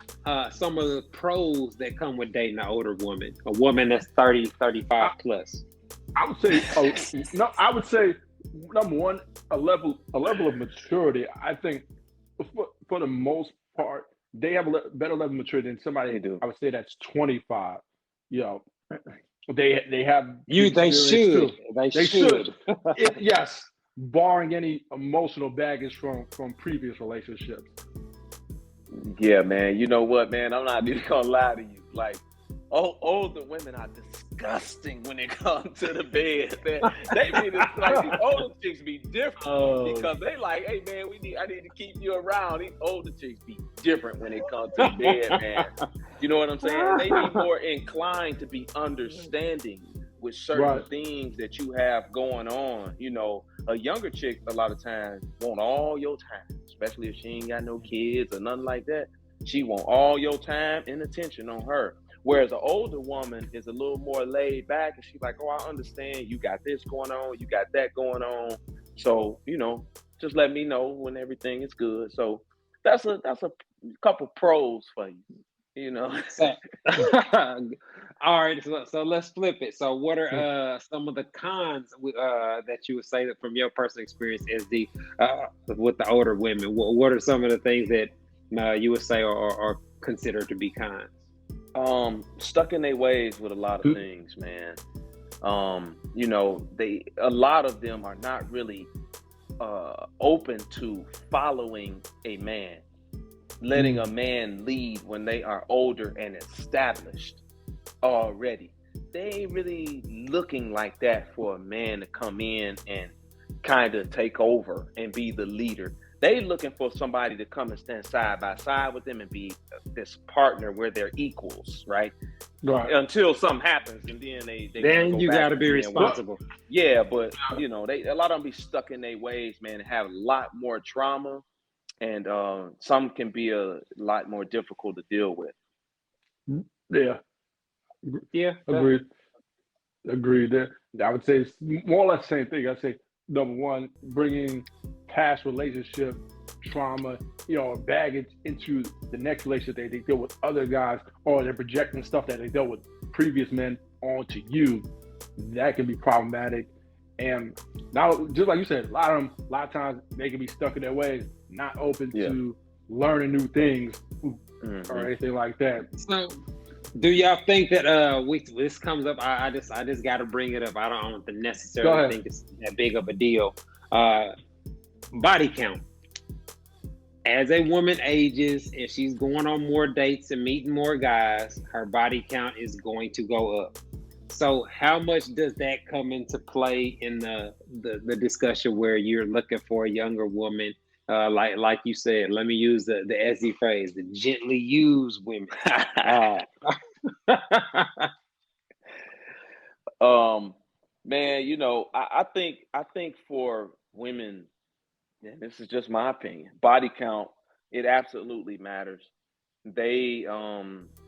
some of the pros that come with dating an older woman, a woman that's 30, 35 plus?
I would say number one, a level of maturity. I think for the most part, they have a better level of maturity than somebody. I would say that's 25. They have
They should. They should.
Yes, barring any emotional baggage from previous relationships.
Yeah, man. You know what, man? I'm not even gonna lie to you. Like, older women are disgusting when it comes to the bed, man. They be like, these older chicks be different because they like, hey, man, I need to keep you around. These older chicks be different when it comes to the bed, man. You know what I'm saying? They be more inclined to be understanding with certain things that you have going on. A younger chick a lot of times want all your time, especially if she ain't got no kids or nothing like that. She want all your time and attention on her. Whereas an older woman is a little more laid back, and she's like, oh, I understand. You got this going on. You got that going on. So, just let me know when everything is good. So that's a couple pros for you.
All right. So let's flip it. So what are some of the cons that you would say that from your personal experience as with the older women? What are some of the things that you would say are considered to be cons?
Stuck in their ways with a lot of things, man. A lot of them are not really open to following a man, letting a man lead when they are older and established already. They ain't really looking like that for a man to come in and kind of take over and be the leader. They looking for somebody to come and stand side by side with them and be this partner where they're equals, right?
Right.
Until something happens, and then they
then you got to be responsible.
Yeah, but a lot of them be stuck in their ways, man, and have a lot more trauma, and some can be a lot more difficult to deal with.
Yeah. Agreed there. I would say it's more or less the same thing. I'd say number one, bringing past relationship trauma, baggage into the next relationship. They deal with other guys, or they're projecting stuff that they dealt with previous men onto you. That can be problematic. And now, just like you said, a lot of times they can be stuck in their ways, not open to learning new things or anything like that.
So, do y'all think that this comes up? I just got to bring it up. I don't necessarily think it's that big of a deal. Body count. As a woman ages and she's going on more dates and meeting more guys, her body count is going to go up. So how much does that come into play in the discussion where you're looking for a younger woman? Like you said, let me use the SZ phrase, the gently used women.
Man, I think for women, and this is just my opinion, body count, it absolutely matters. They a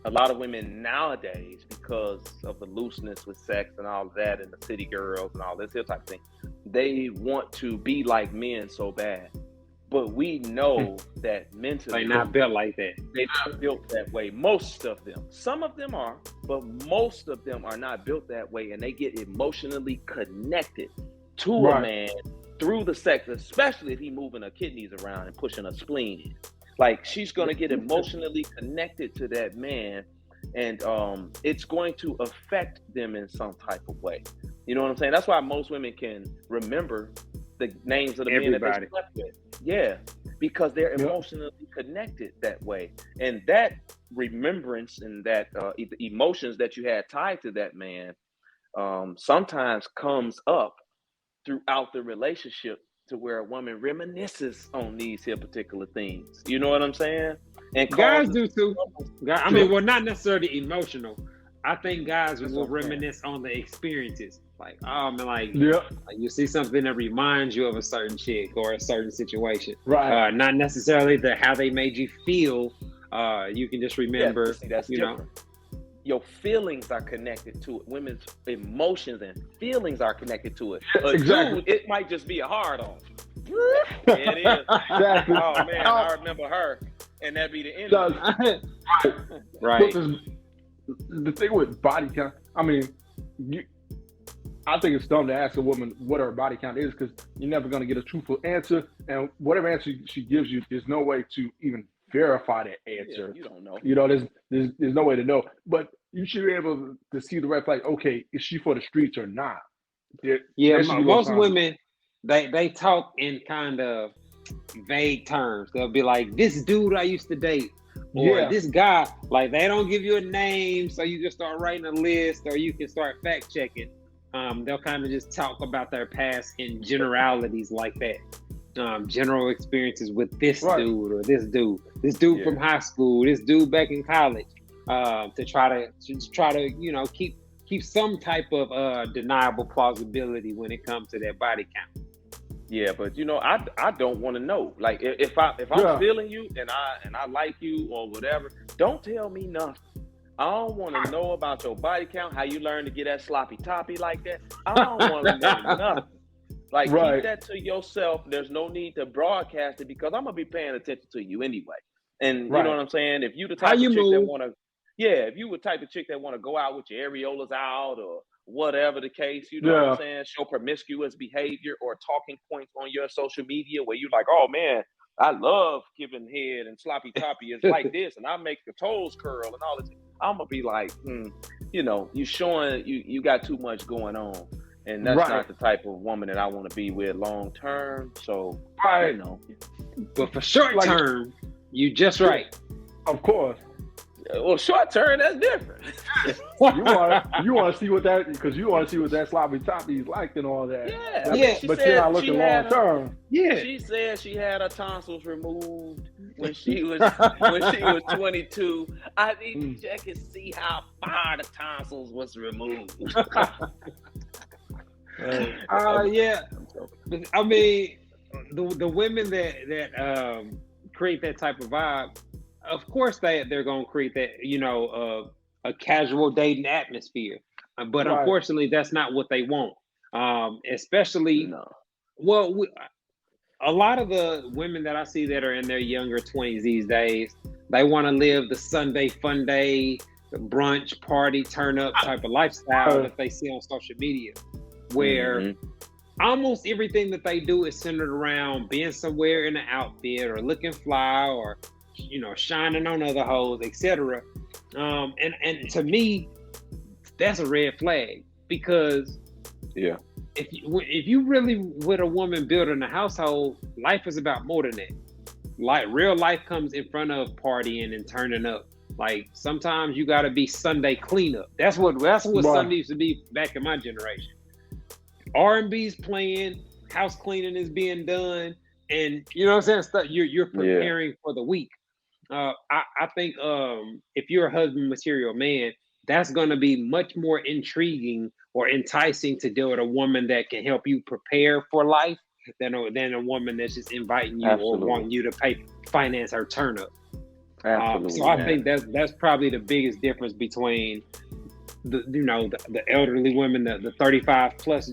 lot of women nowadays, because of the looseness with sex and all of that, and the city girls and all this here type of thing, they want to be like men so bad, but we know that mentally
They're not built like that.
they're not built that way. Most of them. Some of them are, but most of them are not built that way, and they get emotionally connected to a man through the sex, especially if he's moving her kidneys around and pushing her spleen in. Like, she's going to get emotionally connected to that man, and it's going to affect them in some type of way. You know what I'm saying? That's why most women can remember the names of the men that they slept with. Yeah, because they're emotionally connected that way. And that remembrance and that emotions that you had tied to that man sometimes comes up throughout the relationship, to where a woman reminisces on these here particular things. You know what I'm saying? And
guys do too. I mean, well, not necessarily emotional. I think guys will reminisce on the experiences. Like, like you see something that reminds you of a certain chick or a certain situation. Right. Not necessarily how they made you feel. You can just remember.
Yeah, see, that's different. Your feelings are connected to it. Women's emotions and feelings are connected to it. Dude, it might just be a hard on. It is. Exactly. Oh man, I remember her, and that'd be the end.
Right.
The thing with body count, I mean, I think it's dumb to ask a woman what her body count is, because you're never going to get a truthful answer, and whatever answer she gives you, there's no way to even verify that answer.
Yeah, you don't know.
You know, there's no way to know. But you should be able to see the red flag. Okay, is she for the streets or not?
Most women they talk in kind of vague terms. They'll be like, "This dude I used to date," or "This guy." Like, they don't give you a name, so you just start writing a list, or you can start fact checking. They'll kind of just talk about their past in generalities like that. General experiences with this dude or this dude from high school, this dude back in college, to try to keep some type of deniable plausibility when it comes to their body count.
Yeah, but I don't want to know. Like, if I'm feeling you and I like you or whatever, don't tell me nothing. I don't want to know about your body count, how you learn to get that sloppy toppy like that. I don't want to know nothing. Like, keep that to yourself. There's no need to broadcast it, because I'm gonna be paying attention to you anyway. And you know what I'm saying? If you the type of chick that wanna, if you the type of chick that wanna go out with your areolas out or whatever the case, you know what I'm saying? Show promiscuous behavior or talking points on your social media where you like, oh man, I love giving head and sloppy toppy. It's like this, and I make the toes curl and all this. I'm gonna be like, you showing you got too much going on. And that's not the type of woman that I want to be with long term. So,
But for short term, you just right.
Of course.
Well, short term, that's different.
you want to see what that, because you want to see what that sloppy toppy is like and all that. But you're not looking long term.
She said she had her tonsils removed when she was 22. I need to check and see how far the tonsils was removed.
I mean, the women that create that type of vibe, of course they're gonna create that, a casual dating atmosphere. But unfortunately, that's not what they want. Especially, a lot of the women that I see that are in their younger 20s these days, they want to live the Sunday fun day, the brunch party, turn up type of lifestyle that they see on social media, where almost everything that they do is centered around being somewhere in an outfit or looking fly or shining on other hoes, etc. And to me, that's a red flag, because if you really with a woman building a household, life is about more than that. Like, real life comes in front of partying and turning up. Like, sometimes you got to be Sunday cleanup. That's what Sunday used to be back in my generation. R&B's playing, house cleaning is being done, and you know what I'm saying? You're preparing for the week. I think if you're a husband material man, that's going to be much more intriguing or enticing to deal with a woman that can help you prepare for life than a woman that's just inviting you or wanting you to finance her turn up. So I think that's probably the biggest difference between the elderly women, the 35 plus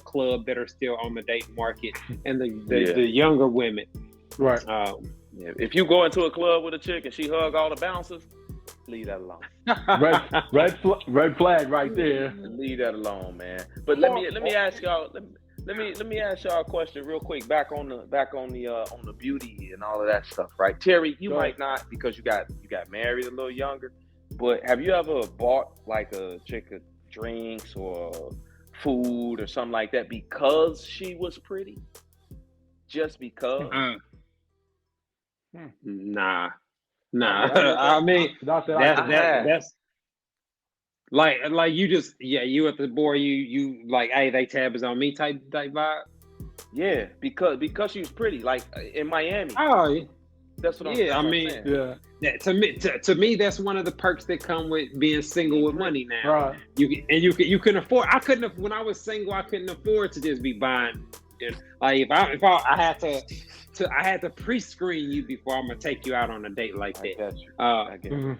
club that are still on the dating market, and the younger women.
Right.
Yeah, if you go into a club with a chick and she hug all the bouncers, leave that alone.
Red flag right there.
Leave that alone, man. But let me ask y'all. Let me ask y'all a question real quick. Back on the beauty and all of that stuff, right? Terry, you might not because you got married a little younger, but have you ever bought like a chick a drinks or food or something like that because she was pretty? Just because?
Nah. I mean, that's like you just you at the bar you like, hey, they tabs on me type vibe.
Yeah, because she was pretty, like in Miami.
Oh,
that's what I'm.
Yeah,
I
mean, to me, that's one of the perks that come with being single with money now.
Right.
You can afford. I couldn't have when I was single. I couldn't afford to just be buying. Like if I had to pre-screen you before I'm gonna take you out on a date like that.
I get you.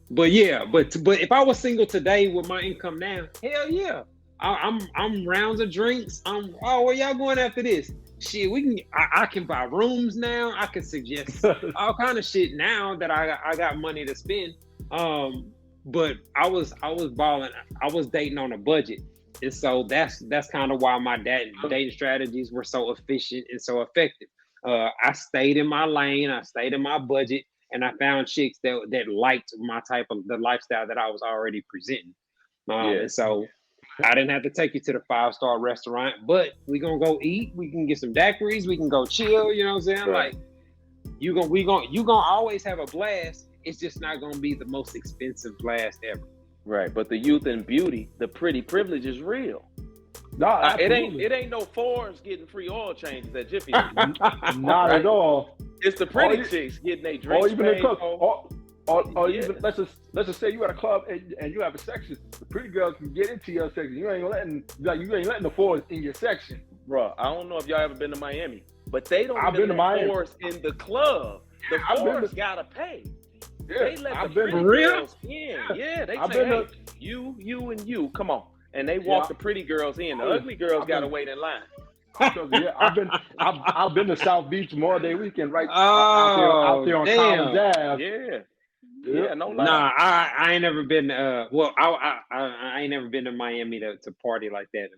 But if I was single today with my income now, hell yeah, I'm rounds of drinks. Where y'all going after this? Shit, I can buy rooms now. I can suggest all kind of shit now that I got money to spend. But I was balling. I was dating on a budget, and so that's kind of why my dating strategies were so efficient and so effective. I stayed in my lane. I stayed in my budget. And I found chicks that liked my type of the lifestyle that I was already presenting. And so I didn't have to take you to the 5-star restaurant, but we gonna go eat. We can get some daiquiris. We can go chill. You know what I'm saying?
Right.
Like you gonna always have a blast. It's just not gonna be the most expensive blast ever.
Right. But the youth and beauty, the pretty privilege is real.
No,
it ain't no fours getting free oil changes at Jiffy.
Not at all.
It's the pretty chicks getting their drinks.
Or even the cook. Or even let's just say you at a club and you have a section. The pretty girls can get into your section. You ain't letting the fours in your section.
Bro, I don't know if y'all ever been to Miami, but they don't
I've been to Miami.
Fours in the club. The fours gotta pay.
Yeah,
they let the pretty girls in. Yeah, they say, hey, you and you, come on. And they walk the pretty girls in. The ugly girls gotta wait in line.
I've been to South Beach Memorial Day weekend out there on Collins Ave.
Yeah, no lie.
Nah, I ain't never been. I ain't never been to Miami to party like that.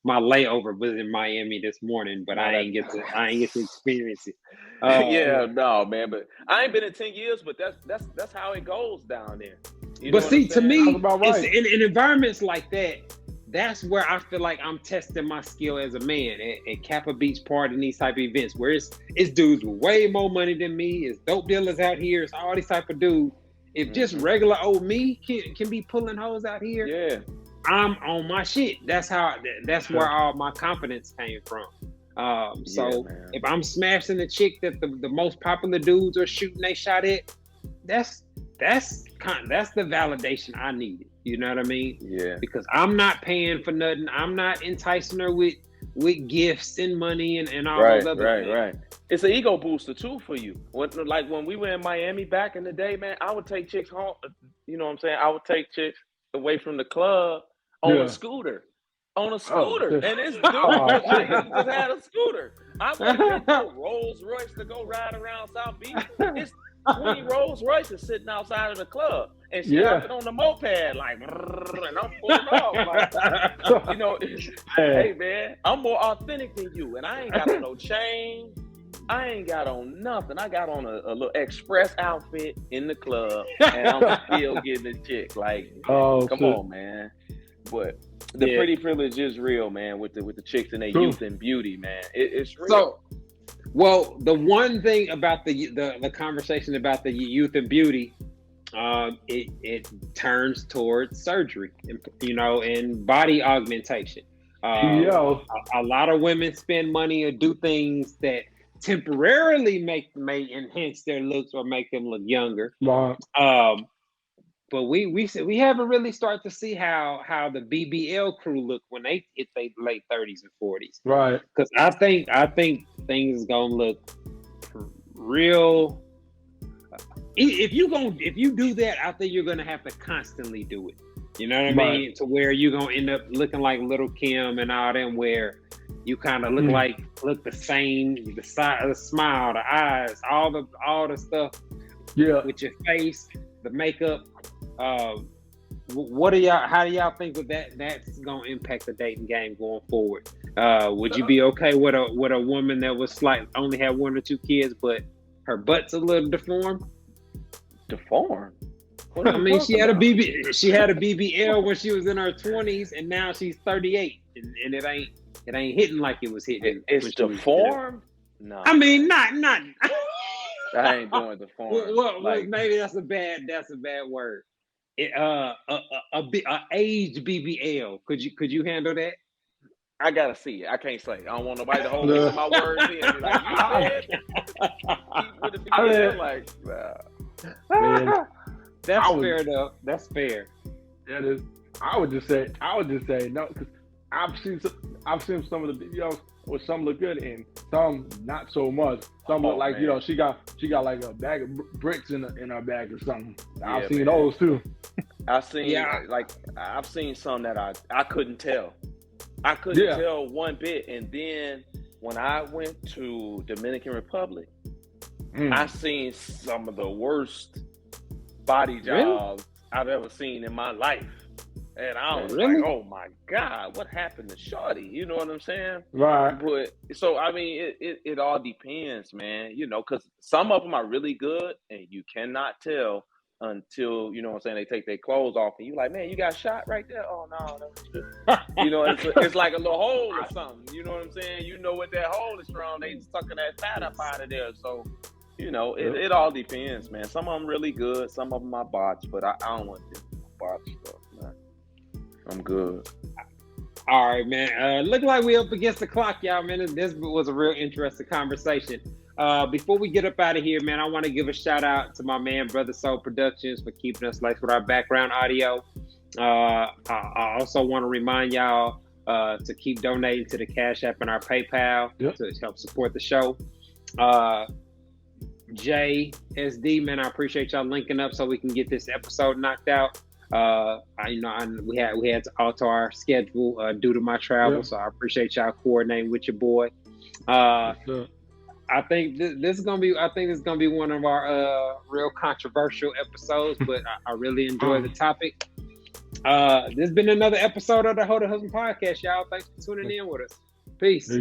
My layover was in Miami this morning, but I ain't get to experience it.
No, man. But I ain't been in 10 years. But that's how it goes down there.
But see, to me, in environments like that, that's where I feel like I'm testing my skill as a man at Kappa Beach Party and these type of events where it's dudes with way more money than me. It's dope dealers out here. It's all these type of dudes. If just regular old me can be pulling hoes out here, I'm on my shit. That's where all my confidence came from. If I'm smashing the chick that the most popular dudes are shooting they shot at, that's the validation I needed. You know what I mean?
Yeah.
Because I'm not paying for nothing. I'm not enticing her with gifts and money and all those other things.
Right. It's an ego booster too for you. When we were in Miami back in the day, man, I would take chicks home. You know what I'm saying? I would take chicks away from the club on a scooter. And this dude just had a scooter. I went to a Rolls Royce to go ride around South Beach. It's 20 Rolls Royces sitting outside of the club, and she hopping on the moped like, and I'm pulling off like, hey man, I'm more authentic than you, and I ain't got on no chain, I ain't got on nothing. I got on a little express outfit in the club, and I'm still getting a chick. Like, come on, man. But the pretty privilege is real, man. With the chicks and their youth and beauty, man, it's real. So,
well, the one thing about the conversation about the youth and beauty, it turns towards surgery, and body augmentation. A lot of women spend money or do things that temporarily may enhance their looks or make them look younger.
Right.
But we haven't really started to see how the BBL crew look when they hit their late 30s and 40s.
Right.
Because I think things is gonna look real. If you do that, I think you're gonna have to constantly do it. You know what I mean? To where you're gonna end up looking like Little Kim and all them, where You kind of look the same, the smile, the eyes, all the stuff.
Yeah.
With your face, the makeup. What do y'all? How do y'all think that's gonna impact the dating game going forward? Would you be okay with a woman that was only had 1 or 2 kids, but her butt's a little deformed?
Deformed?
I mean, she had a BBL when she was in her 20s, and now she's 38, and it ain't hitting like it was hitting.
It's deformed? No.
I mean, not.
I ain't doing deformed.
Well, maybe that's a bad word. A aged BBL. Could you handle that?
I gotta see it. I can't say. I don't want nobody to hold my words in. Be like, you said with the BBL, like,
man,
that's fair enough. That's fair.
That is. I would just say no, because I've seen some of the videos where some look good and some not so much. Some look like, you know, she got like a bag of bricks in her bag or something. I've seen those too.
I've seen some that I couldn't tell. I couldn't tell one bit. And then when I went to Dominican Republic, I seen some of the worst body jobs I've ever seen in my life. And I was like, oh my God, what happened to Shorty? You know what I'm saying?
Right.
But so, I mean, it all depends, man, you know, because some of them are really good and you cannot tell until, you know what I'm saying, they take their clothes off and you like, man, you got shot right there? Oh, no, that was good. You know, it's like a little hole or something. You know what I'm saying? You know what that hole is from. They sucking that fat up out of there. So, you know, it all depends, man. Some of them really good. Some of them are bots, but I don't want to do bot stuff, man. I'm good.
All right, man. Look like we up against the clock, y'all, man. This was a real interesting conversation. Before we get up out of here, man, I want to give a shout out to my man, Brother Soul Productions, for keeping us laced with our background audio. I also want to remind y'all to keep donating to the Cash App and our PayPal to help support the show. JSD, man, I appreciate y'all linking up so we can get this episode knocked out. We had to alter our schedule due to my travel, so I appreciate y'all coordinating with your boy. I think this is gonna be one of our real controversial episodes, but I really enjoy the topic. This has been another episode of the Ho to Husband Podcast, y'all. Thanks for tuning in with us. Peace.